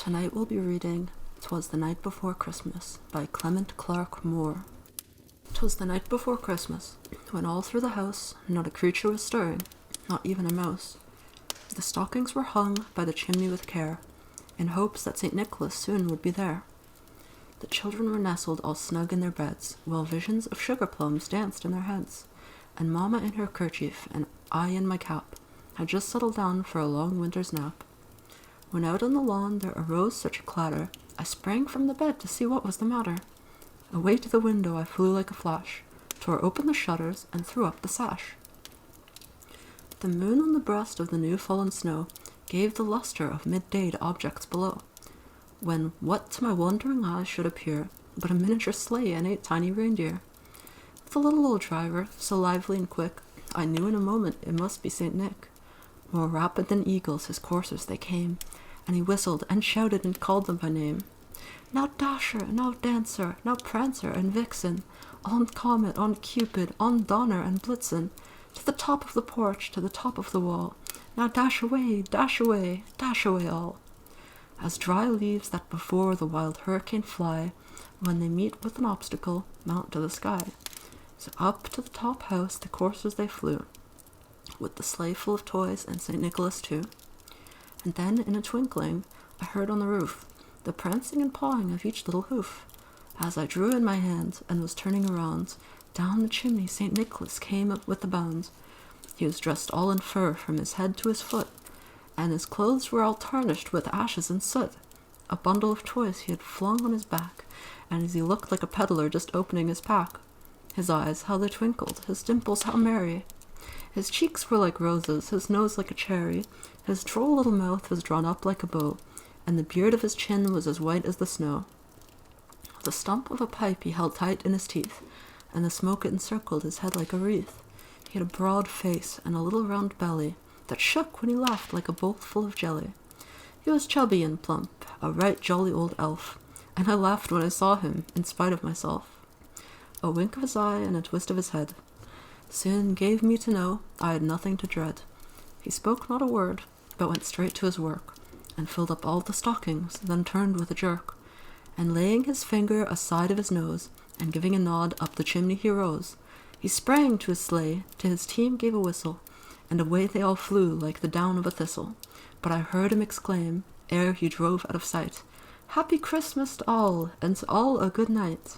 Tonight we'll be reading "'Twas the Night Before Christmas" by Clement Clarke Moore. 'Twas the night before Christmas, when all through the house not a creature was stirring, not even a mouse. The stockings were hung by the chimney with care, in hopes that St. Nicholas soon would be there. The children were nestled all snug in their beds, while visions of sugar plums danced in their heads, and Mamma in her kerchief, and I in my cap, had just settled down for a long winter's nap. When out on the lawn there arose such a clatter, I sprang from the bed to see what was the matter. Away to the window I flew like a flash, tore open the shutters, and threw up the sash. The moon on the breast of the new-fallen snow gave the lustre of midday to objects below, when what to my wondering eyes should appear but a miniature sleigh and 8 tiny reindeer. With a little old driver, so lively and quick, I knew in a moment it must be St. Nick. More rapid than eagles his coursers they came, and he whistled and shouted and called them by name. Now Dasher, now Dancer, now Prancer and Vixen, on Comet, on Cupid, on Donner and Blitzen, to the top of the porch, to the top of the wall, now dash away, dash away, dash away all. As dry leaves that before the wild hurricane fly, when they meet with an obstacle, mount to the sky. So up to the top house the coursers they flew, with the sleigh full of toys and St. Nicholas too. And then in a twinkling I heard on the roof the prancing and pawing of each little hoof. As I drew in my hand and was turning around, down the chimney St. Nicholas came up with a bound. He was dressed all in fur from his head to his foot, and his clothes were all tarnished with ashes and soot. A bundle of toys he had flung on his back, and as he looked like a peddler just opening his pack. His eyes, how they twinkled, his dimples how merry! His cheeks were like roses, his nose like a cherry, his droll little mouth was drawn up like a bow, and the beard of his chin was as white as the snow. The stump of a pipe he held tight in his teeth, and the smoke encircled his head like a wreath. He had a broad face and a little round belly that shook when he laughed like a bowl full of jelly. He was chubby and plump, a right jolly old elf, and I laughed when I saw him, in spite of myself. A wink of his eye and a twist of his head soon gave me to know I had nothing to dread. He spoke not a word, but went straight to his work, and filled up all the stockings, then turned with a jerk, and laying his finger aside of his nose, and giving a nod up the chimney he rose. He sprang to his sleigh, to his team gave a whistle, and away they all flew like the down of a thistle. But I heard him exclaim, ere he drove out of sight, Happy Christmas to all, and to all a good night.